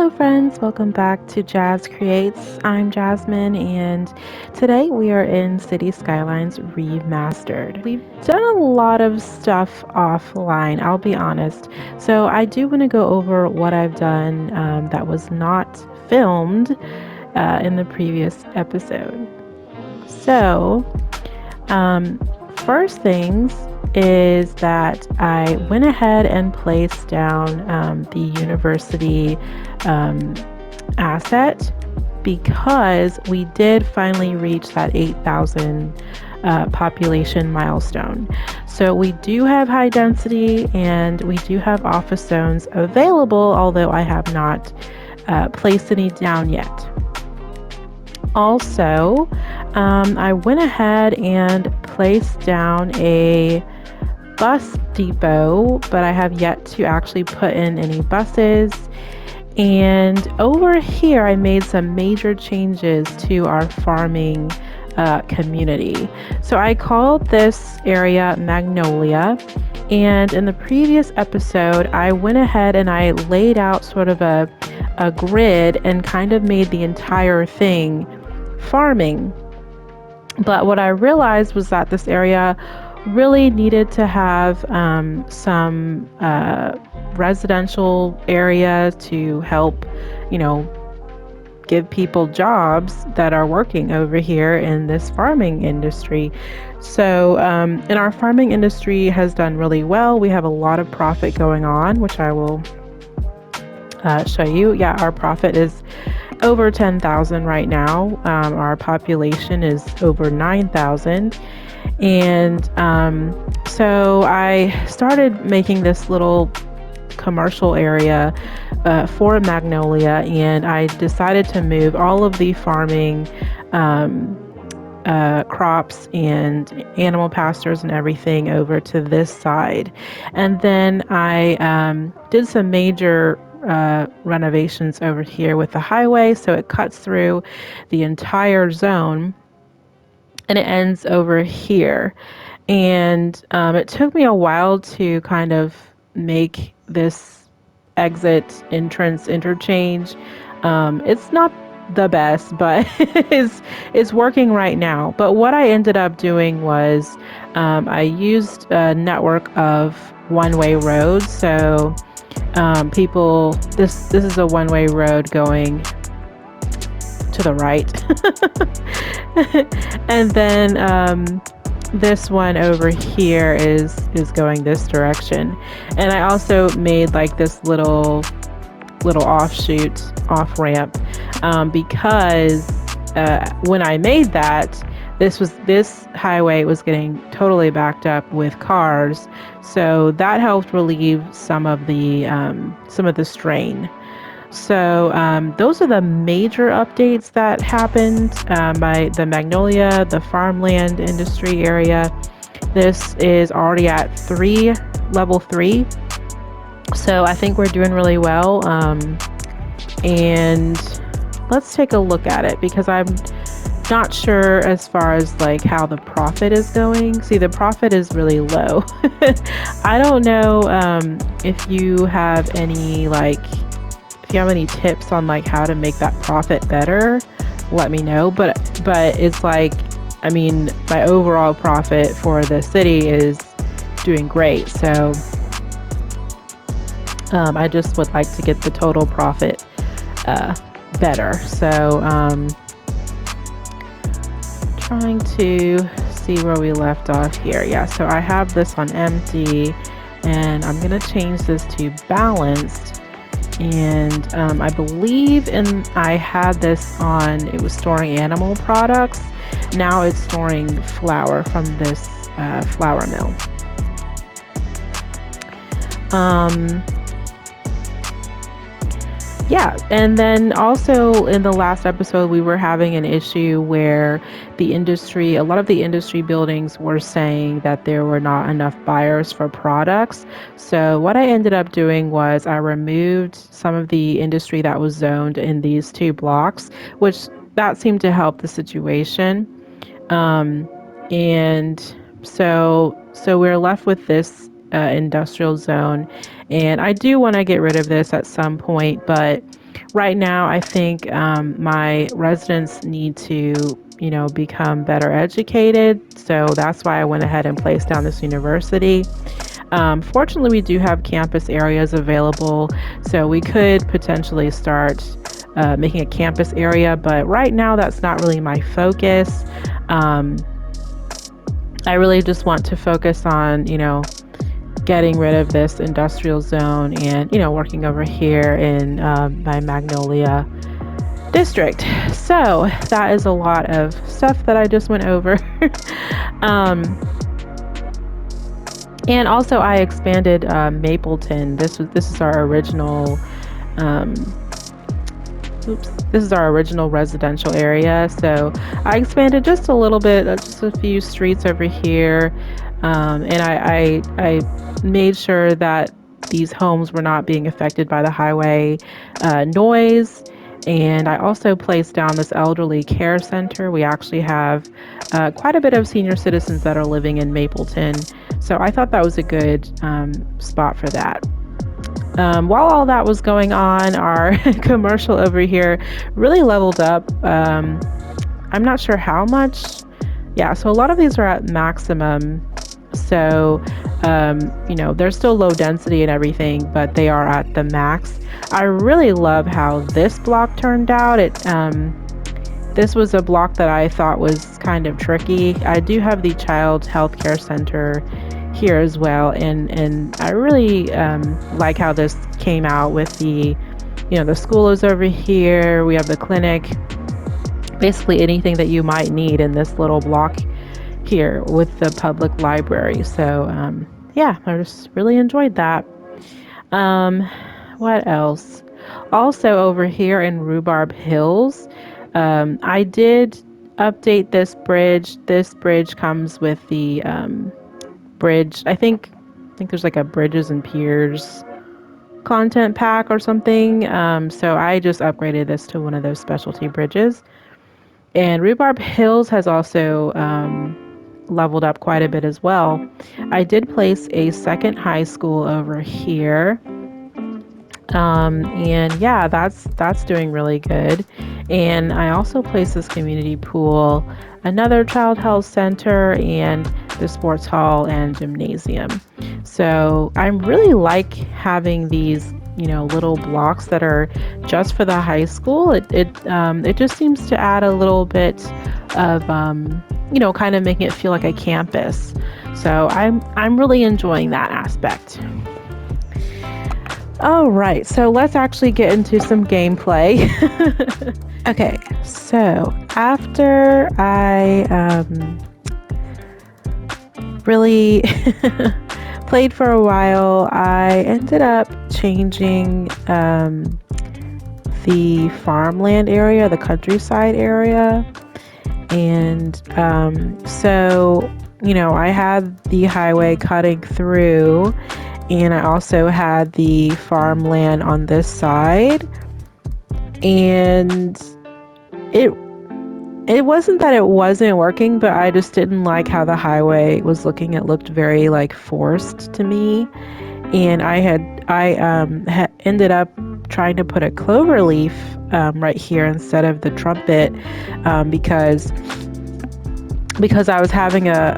Hello friends, welcome back to Jazz Creates. I'm Jasmine and today we are in Cities Skylines Remastered. We've done a lot of stuff offline, I'll be honest. So I do want to go over what I've done that was not filmed in the previous episode. So, first things is that I went ahead and placed down the university asset because we did finally reach that 8,000 population milestone. So we do have high density and we do have office zones available, although I have not placed any down yet. Also, I went ahead and placed down a bus depot, but I have yet to actually put in any buses. And over here, I made some major changes to our farming community. So I called this area Magnolia. And in the previous episode, I went ahead and I laid out sort of a grid and kind of made the entire thing farming. But what I realized was that this area really needed to have some residential area to help, give people jobs that are working over here in this farming industry. So, and our farming industry has done really well. We have a lot of profit going on, which I will show you. Yeah, our profit is over 10,000 right now. Our population is over 9,000. And so I started making this little commercial area for Magnolia, and I decided to move all of the farming crops and animal pastures and everything over to this side. And then I did some major renovations over here with the highway, so it cuts through the entire zone and it ends over here. And it took me a while to kind of make this exit entrance interchange. It's not the best, but it's working right now. But what I ended up doing was I used a network of one-way roads. So people, this is a one-way road going to the right. And then this one over here is going this direction. And I also made like this little offshoot off ramp because when I made that, this highway was getting totally backed up with cars, so that helped relieve some of the strain. So those are the major updates that happened by the Magnolia, the farmland industry area. This is already at level 3. So I think we're doing really well. And let's take a look at it because I'm not sure as far as like how the profit is going. See, the profit is really low. I don't know if you have any tips on like how to make that profit better, let me know. But it's like, I mean, my overall profit for the city is doing great. So I just would like to get the total profit better. So trying to see where we left off here. Yeah, so I have this on empty and I'm gonna change this to balanced. And I believe I had this on, it was storing animal products. Now it's storing flour from this flour mill. Yeah, and then also in the last episode, we were having an issue where a lot of the industry buildings were saying that there were not enough buyers for products. So what I ended up doing was I removed some of the industry that was zoned in these 2 blocks, which that seemed to help the situation. And so we're left with this industrial zone, and I do want to get rid of this at some point, but right now, I think my residents need to, become better educated. So that's why I went ahead and placed down this university. Fortunately, we do have campus areas available, so we could potentially start making a campus area, but right now that's not really my focus. Um, I really just want to focus on, getting rid of this industrial zone and, working over here in my Magnolia district. So that is a lot of stuff that I just went over. um, and also I expanded Mapleton. This is our original um, this is our original residential area. So I expanded just a little bit, just a few streets over here. And I made sure that these homes were not being affected by the highway noise. And I also placed down this elderly care center. We actually have quite a bit of senior citizens that are living in Mapleton. So I thought that was a good spot for that. While all that was going on, our commercial over here really leveled up. I'm not sure how much. Yeah, so a lot of these are at maximum. So, they're still low density and everything, but they are at the max. I really love how this block turned out. This was a block that I thought was kind of tricky. I do have the Child Health Care Center here as well, and I really like how this came out with the school is over here. We have the clinic, basically anything that you might need in this little block here with the public library. So yeah, I just really enjoyed that. What else? Also over here in Rhubarb Hills, I did update this bridge. This bridge comes with the bridge. I think there's like a bridges and piers content pack or something. So I just upgraded this to one of those specialty bridges. And Rhubarb Hills has also leveled up quite a bit as well. I did place a second high school over here. And yeah, that's doing really good. And I also placed this community pool, another child health center, and the sports hall and gymnasium. So I really like having these, little blocks that are just for the high school. It just seems to add a little bit of kind of making it feel like a campus. So I'm really enjoying that aspect. All right, so let's actually get into some gameplay. Okay, so after I really played for a while, I ended up changing the farmland area, the countryside area. And so, I had the highway cutting through, and I also had the farmland on this side. And it wasn't that it wasn't working, but I just didn't like how the highway was looking. It looked very like forced to me. And I ended up trying to put a clover leaf right here instead of the trumpet because I was having a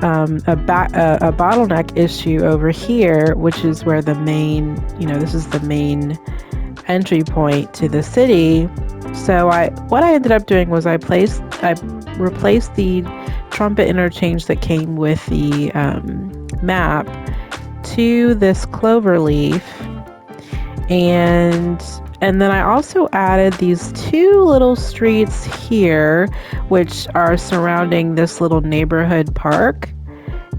bottleneck issue over here, which is where the main, this is the main entry point to the city. So what I ended up doing was I replaced the trumpet interchange that came with the map to this clover leaf, and then I also added these two little streets here, which are surrounding this little neighborhood park.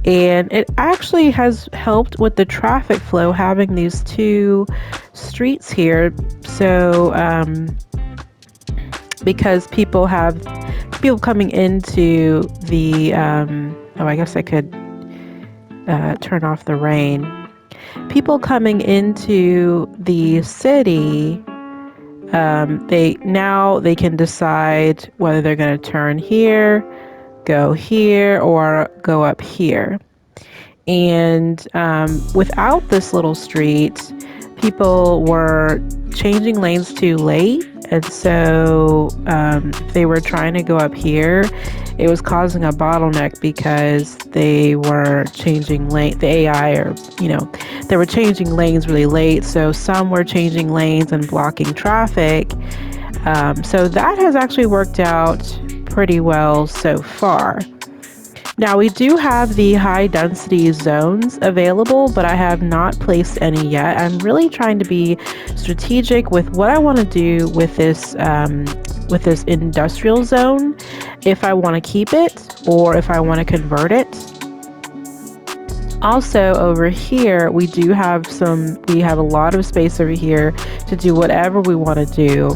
And it actually has helped with the traffic flow having these two streets here. So, because people coming into the, I guess I could turn off the rain. People coming into the city, they can decide whether they're going to turn here, go here, or go up here. And without this little street, people were changing lanes too late, And so if they were trying to go up here, it was causing a bottleneck because they were changing lane, the AI, or, they were changing lanes really late. So some were changing lanes and blocking traffic. So that has actually worked out pretty well so far. Now we do have the high density zones available, but I have not placed any yet. I'm really trying to be strategic with what I want to do with this industrial zone, if I want to keep it or if I want to convert it. Also over here, we have a lot of space over here to do whatever we want to do.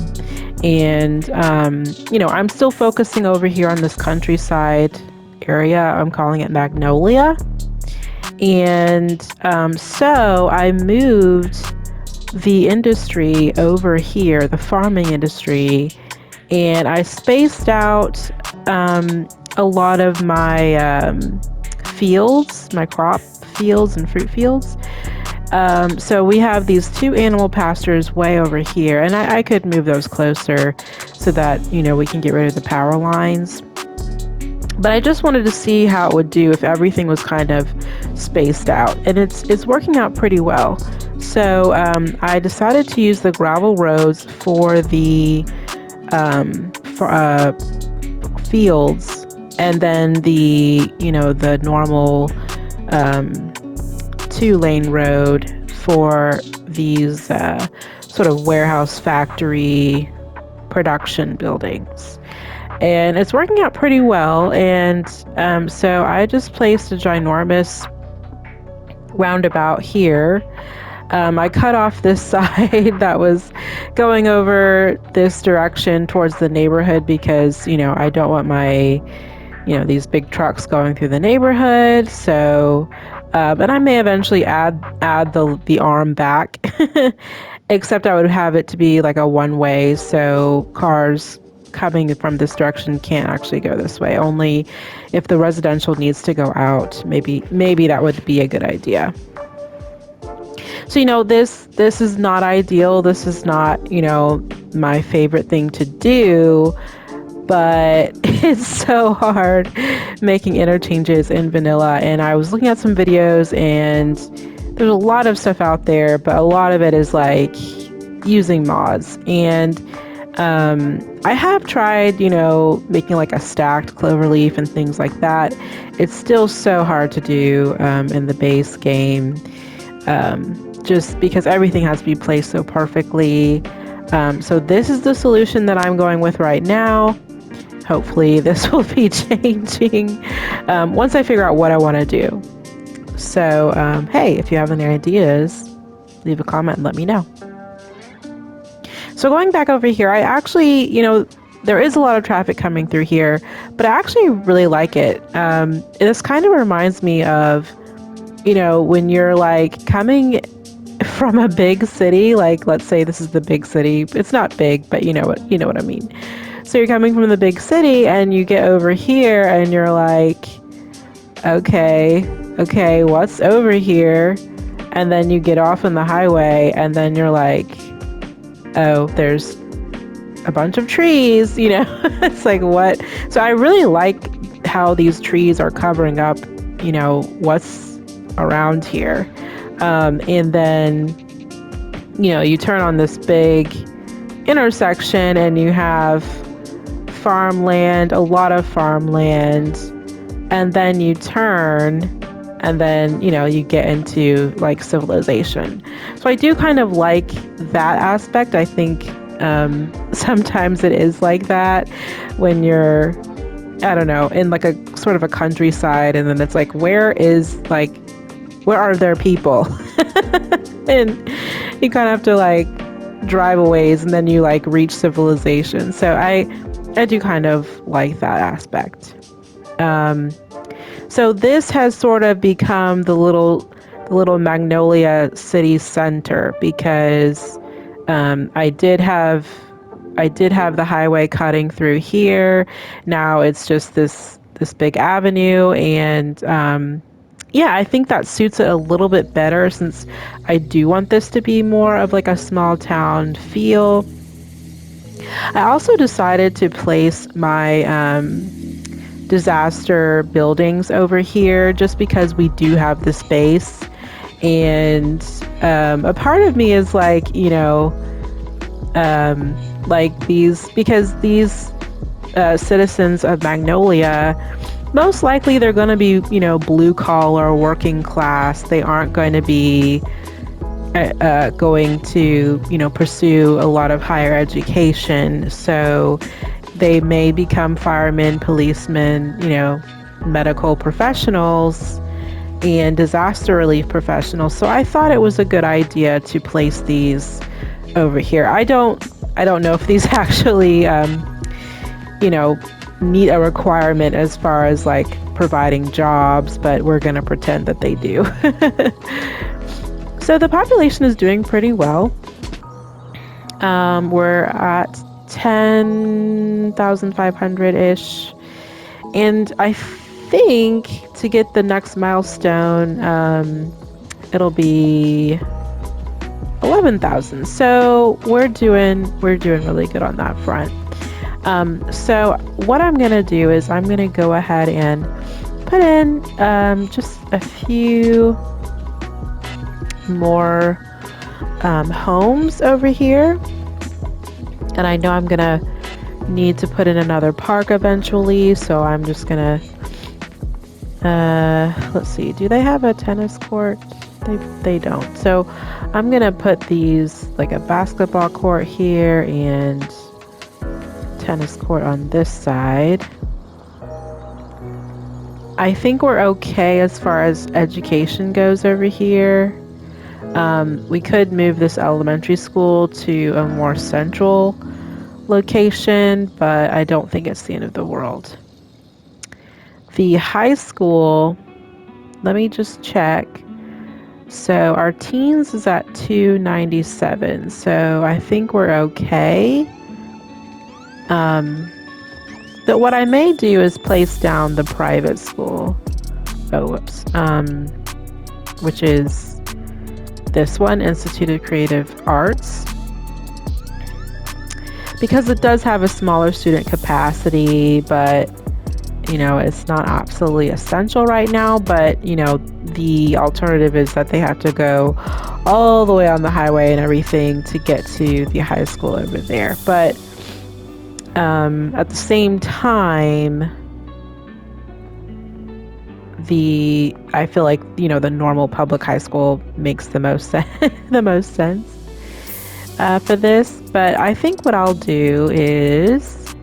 And, I'm still focusing over here on this countryside area. I'm calling it Magnolia. And so I moved the industry over here, the farming industry, and I spaced out a lot of my fields, my crop fields and fruit fields. So we have these two animal pastures way over here, and I could move those closer so that, we can get rid of the power lines. But I just wanted to see how it would do if everything was kind of spaced out, and it's working out pretty well. So I decided to use the gravel roads for the fields, and then the normal 2-lane road for these sort of warehouse factory production buildings. And it's working out pretty well. And so I just placed a ginormous roundabout here. I cut off this side that was going over this direction towards the neighborhood because, I don't want my, these big trucks going through the neighborhood. So, and I may eventually add the arm back, except I would have it to be like a one-way, so cars coming from this direction can't actually go this way. Only if the residential needs to go out, maybe that would be a good idea. So, this is not ideal. This is not, my favorite thing to do, but it's so hard making interchanges in vanilla. And I was looking at some videos, and there's a lot of stuff out there, but a lot of it is like using mods. And I have tried, making like a stacked cloverleaf and things like that. It's still so hard to do in the base game, just because everything has to be placed so perfectly. So this is the solution that I'm going with right now. Hopefully this will be changing once I figure out what I want to do. So, hey, if you have any ideas, leave a comment and let me know. So going back over here, I actually, there is a lot of traffic coming through here, but I actually really like it. This kind of reminds me of, when you're like coming from a big city, like let's say this is the big city. It's not big, but you know what I mean. So you're coming from the big city and you get over here and you're like, okay, what's over here? And then you get off on the highway and then you're like, oh, there's a bunch of trees, It's like, what? So I really like how these trees are covering up, what's around here. And then, you turn on this big intersection and you have farmland, a lot of farmland, and then you turn and then, you get into like civilization. So I do kind of like that aspect. I think sometimes it is like that when you're, I don't know, in like a sort of a countryside, and then it's like, where are there people? And you kind of have to like drive a ways and then you like reach civilization. So I do kind of like that aspect. So this has sort of become the little Magnolia city center because I did have the highway cutting through here. Now it's just this big avenue, and I think that suits it a little bit better since I do want this to be more of like a small town feel. I also decided to place my disaster buildings over here just because we do have the space. And a part of me is like, like these, because these citizens of Magnolia, most likely they're going to be, blue collar, working class. They aren't going to be going to, pursue a lot of higher education. So they may become firemen, policemen, medical professionals and disaster relief professionals. So I thought it was a good idea to place these over here. I don't know if these actually, meet a requirement as far as like providing jobs, but we're going to pretend that they do. So the population is doing pretty well. We're at 10,500-ish. And I think to get the next milestone, it'll be 11,000. So we're doing really good on that front. So what I'm gonna do is I'm gonna go ahead and put in just a few more homes over here, and I know I'm gonna need to put in another park eventually, so I'm just gonna let's see, do they have a tennis court? They don't. So I'm gonna put these like a basketball court here and tennis court on this side. I think we're okay as far as education goes over here. We could move this elementary school to a more central location, but I don't think it's the end of the world. The high school, let me just check. So our teens is at 297, so I think we're okay. But what I may do is place down the private school. Oh, whoops. Which is this one, Institute of Creative Arts. Because it does have a smaller student capacity, but it's not absolutely essential right now. But the alternative is that they have to go all the way on the highway and everything to get to the high school over there. But at the same time, I feel like the normal public high school makes the most sense for this. But I think what I'll do is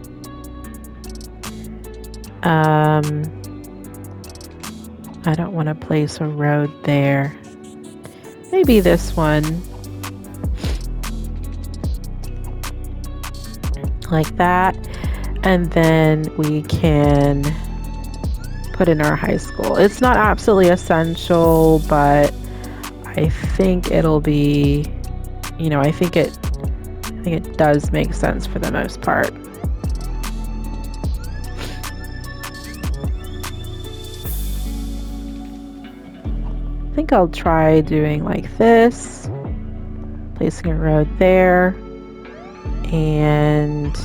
I don't want to place a road there. Maybe this one, like that, and then we can put in our high school. It's not absolutely essential, but I think it'll be, I think it does make sense for the most part. I think I'll try doing like this, placing a road there, and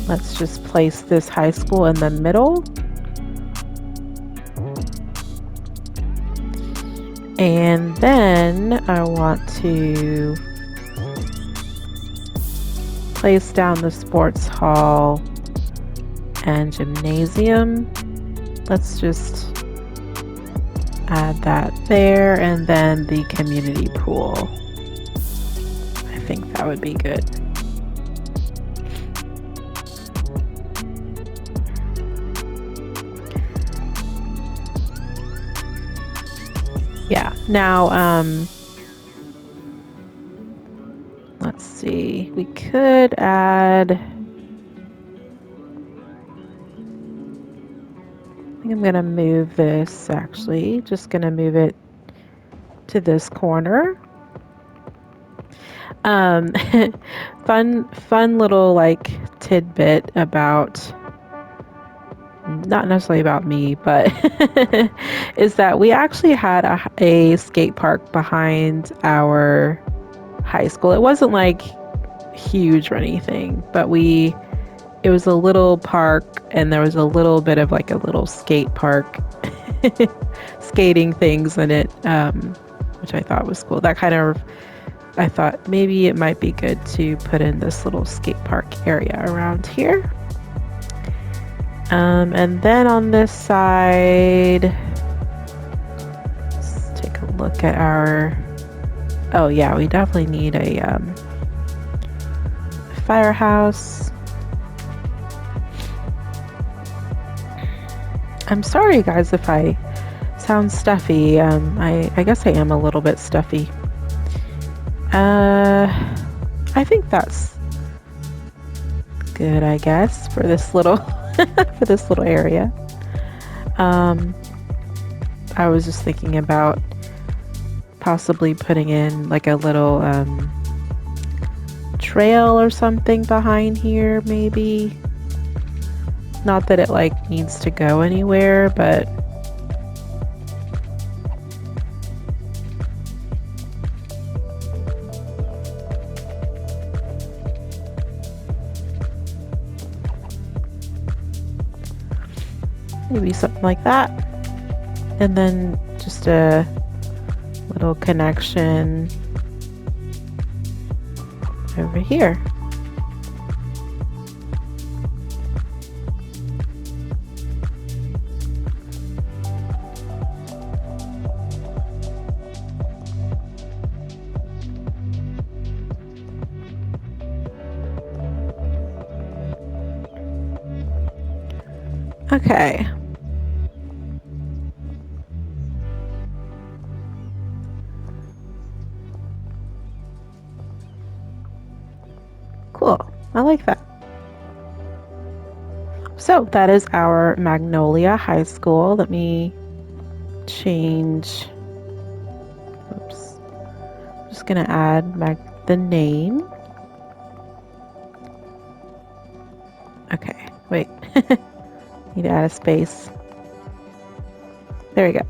let's just place this high school in the middle. And then I want to place down the sports hall and gymnasium. Let's just add that there, and then the community pool. I think that would be good. Yeah, now, let's see, we could add, I think I'm gonna move this, actually, just gonna move it to this corner. Fun little like tidbit about, not necessarily about me, but is that we actually had a skate park behind our high school. It wasn't like huge or anything, but it was a little park, and there was a little bit of like a little skate park, skating things in it, which I thought was cool. I thought maybe it might be good to put in this little skate park area around here. And then on this side, let's take a look at our, oh yeah, we definitely need a firehouse. I'm sorry guys if I sound stuffy. I guess I am a little bit stuffy. I think that's good, I guess, for this little for this little area. I was just thinking about possibly putting in like a little trail or something behind here, maybe. Not that it like needs to go anywhere, but maybe something like that. And then just a little connection over here. Okay. Cool. I like that. So that is our Magnolia High School. Let me change. Oops. I'm just gonna add the name. Okay, wait. Need to add a space. There we go.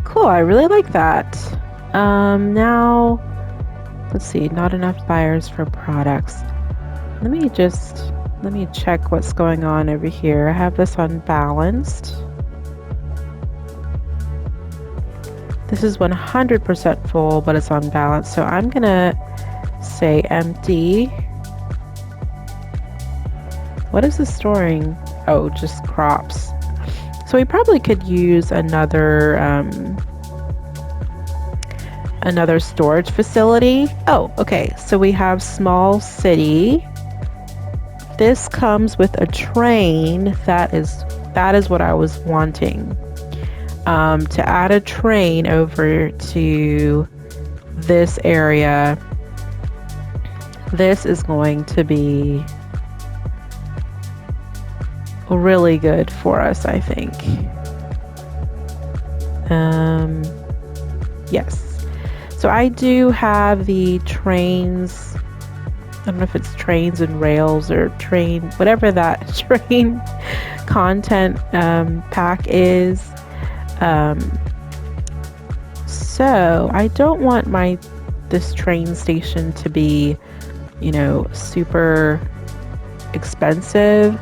Cool, I really like that. Now, let's see, not enough buyers for products. Let me check what's going on over here. I have this unbalanced. This is 100% full, but it's unbalanced. So I'm gonna say empty. What is this storing? Oh, just crops. So we probably could use another storage facility. Oh, okay. So we have small city. This comes with a train. That is what I was wanting. To add a train over to this area. This is going to be really good for us, I think. Yes. So I do have the trains. I don't know if it's trains and rails or train, whatever that train content pack is. So I don't want this train station to be, super expensive.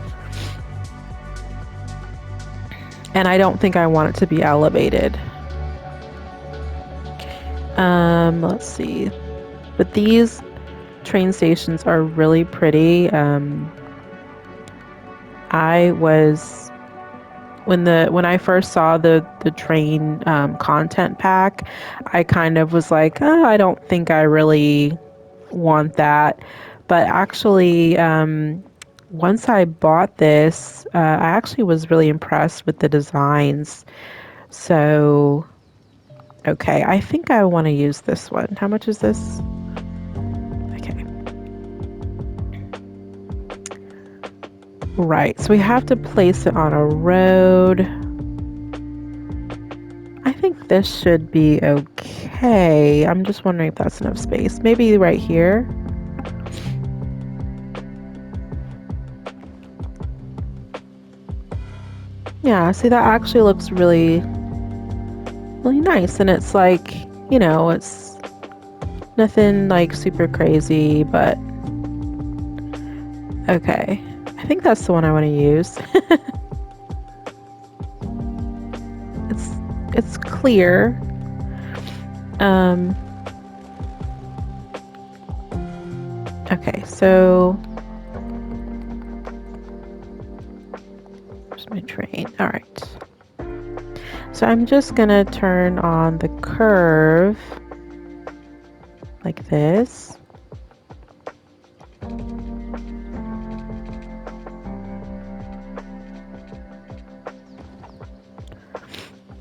And I don't think I want it to be elevated. Let's see. But these train stations are really pretty. When I first saw the train content pack, I kind of was like, oh, I don't think I really want that. But actually, once I bought this, I actually was really impressed with the designs. So, okay, I think I want to use this one. How much is this? Okay. Right, so we have to place it on a road. I think this should be okay. I'm just wondering if that's enough space. Maybe right here. Yeah, see, that actually looks really really nice. And it's like, you know, it's nothing like super crazy, but okay. I think that's the one I want to use. It's clear. Okay, so where's my train? All right. So I'm just gonna turn on the curve like this.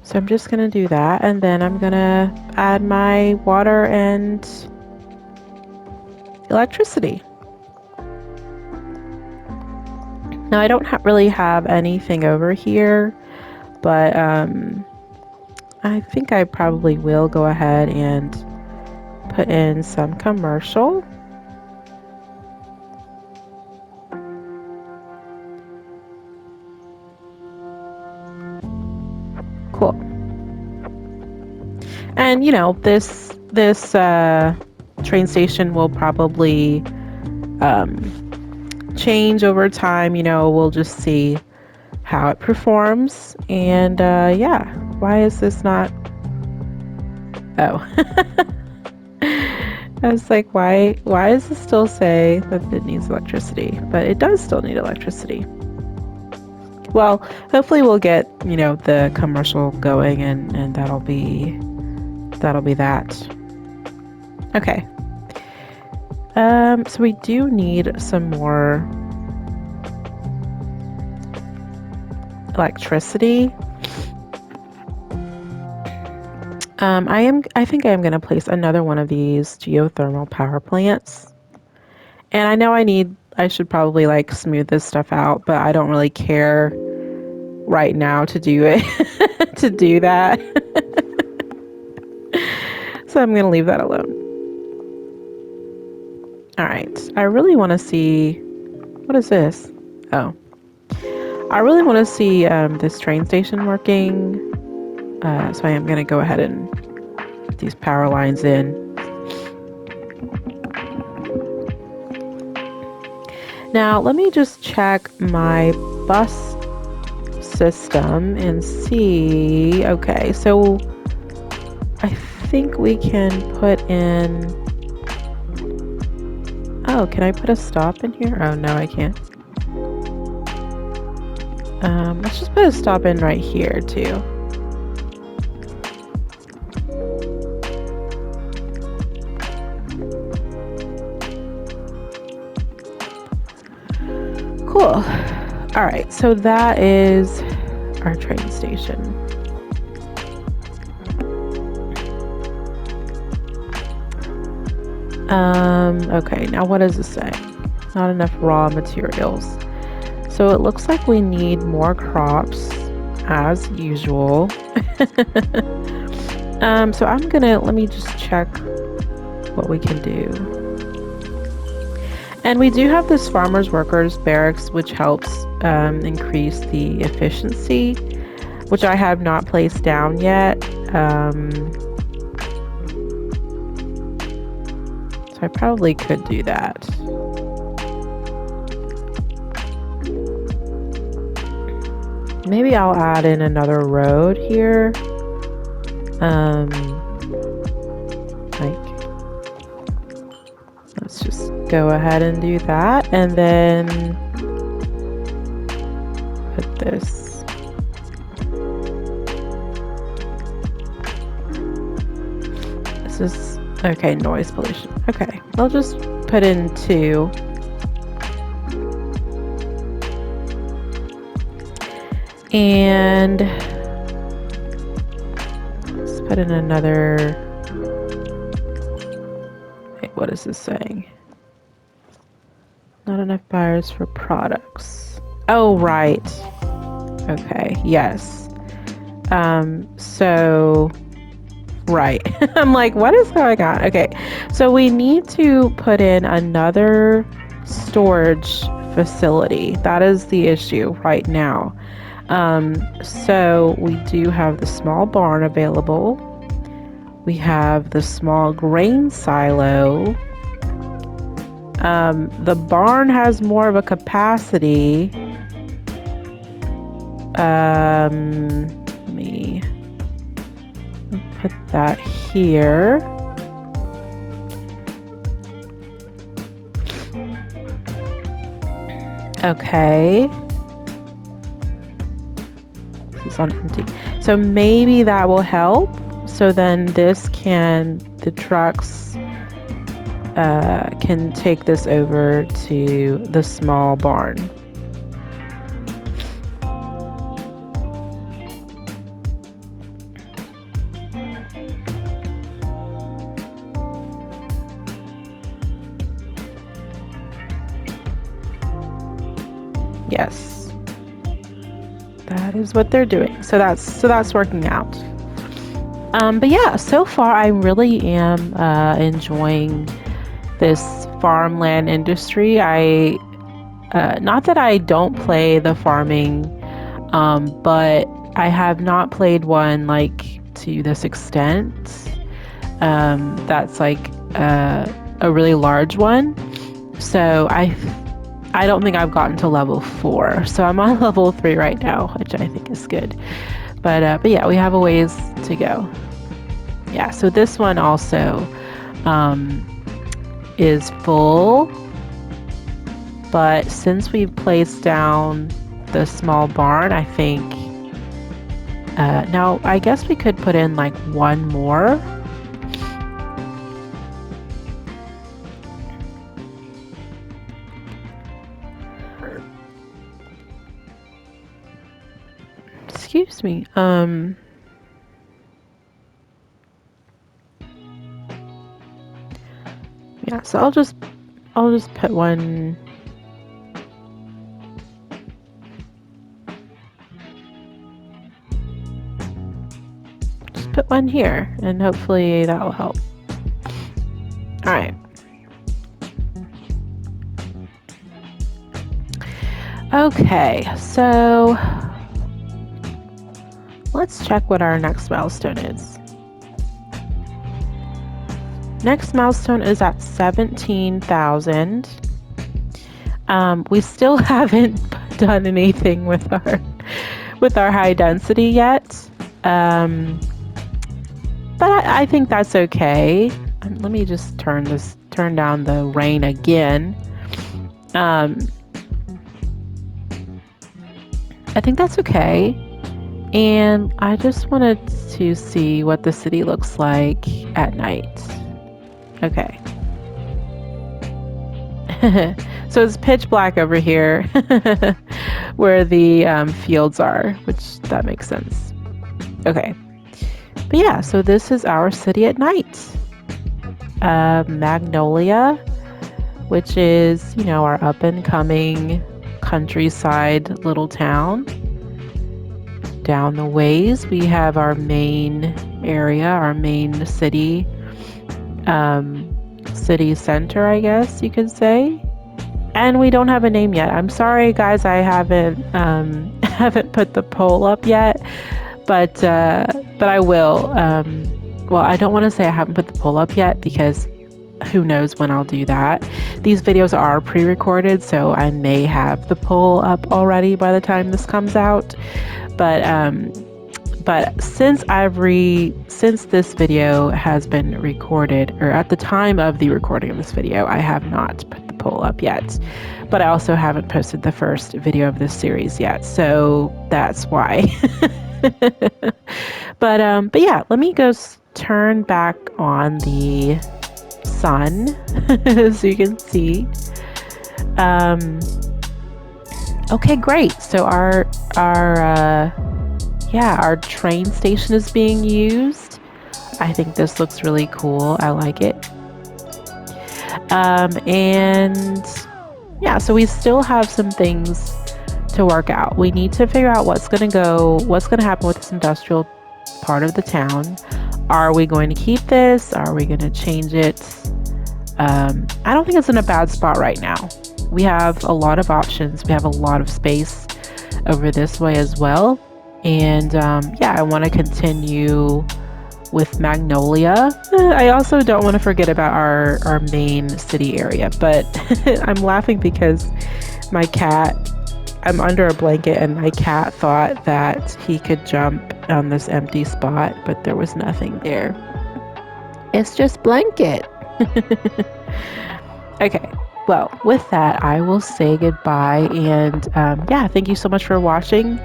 So I'm just gonna do that, and then I'm gonna add my water and electricity. Now I don't really have anything over here, but I think I probably will go ahead and put in some commercial. Cool. And you know, this train station will probably change over time. You know, we'll just see how it performs. And yeah, why is this not? Oh. I was like, why does it still say that it needs electricity? But it does still need electricity. Well, hopefully we'll get, you know, the commercial going, and that'll be that. Okay. So we do need some more electricity. I think I am gonna place another one of these geothermal power plants. And I know I should probably like smooth this stuff out, but I don't really care right now to do it, to do that. So I'm gonna leave that alone. All right, I really wanna see, what is this? Oh, I really wanna see this train station working. So I am gonna go ahead and put these power lines in. Now let me just check my bus system and see. Okay, so I think we can put in, oh, can I put a stop in here? Oh no, I can't. Let's just put a stop in right here too. Cool. All right, so that is our train station. Okay, now what does this say? Not enough raw materials. So it looks like we need more crops as usual. So let me just check what we can do. And we do have this farmers workers barracks, which helps increase the efficiency, which I have not placed down yet. So I probably could do that. Maybe I'll add in another road here. Let's just go ahead and do that, and then put this. This is, okay, noise pollution. Okay, I'll just put in 2. And let's put in another, wait, what is this saying? Not enough buyers for products. Oh, right. Okay, yes. So, right. I'm like, what is going on? Okay, so we need to put in another storage facility. That is the issue right now. So we do have the small barn available. We have the small grain silo. The barn has more of a capacity. Let me put that here. Okay. This is on empty. So maybe that will help. So then the trucks can take this over to the small barn. Yes, that is what they're doing. So that's working out. But yeah, so far I really am enjoying this farmland industry. Not that I don't play the farming, but I have not played one like to this extent. That's like a really large one. So I don't think I've gotten to level 4. So I'm on level 3 right now, which I think is good. But yeah, we have a ways to go. Yeah, so this one also is full. But since we placed down the small barn, I think now I guess we could put in like one more. Excuse me. Yeah, so I'll just put one. Just put one here, and hopefully that will help. All right. Okay, so let's check what our next milestone is. Next milestone is at 17,000. We still haven't done anything with our high density yet, but I think that's okay. Let me just turn down the rain again. I think that's okay. And I just wanted to see what the city looks like at night. Okay. So it's pitch black over here where the fields are, which that makes sense. Okay. But yeah, so this is our city at night. Magnolia, which is, you know, our up and coming countryside little town. Down the ways we have our main area, our main city, city center, I guess you could say. And we don't have a name yet. I'm sorry guys, I haven't put the poll up yet, but I will. Well, I don't want to say I haven't put the poll up yet because who knows when I'll do that. These videos are pre-recorded, so I may have the poll up already by the time this comes out. But since this video has been recorded, or at the time of the recording of this video, I have not put the poll up yet. But I also haven't posted the first video of this series yet, so that's why. But yeah, let me go turn back on the sun so you can see. Okay, great. So our train station is being used. I think this looks really cool. I like it. And yeah, so we still have some things to work out. We need to figure out what's going to happen with this industrial part of the town. Are we going to keep this? Are we going to change it? I don't think it's in a bad spot right now. We have a lot of options. We have a lot of space over this way as well. And yeah, I want to continue with Magnolia. I also don't want to forget about our main city area, but I'm laughing because my cat, I'm under a blanket and my cat thought that he could jump on this empty spot, but there was nothing there. It's just blanket. Okay, well, with that, I will say goodbye. And yeah, thank you so much for watching.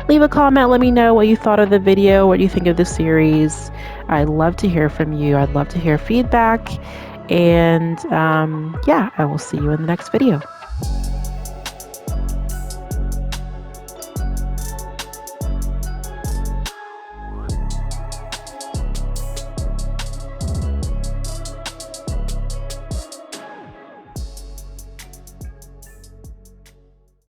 Leave a comment, let me know what you thought of the video, what you think of the series. I'd love to hear from you. I'd love to hear feedback. And yeah, I will see you in the next video.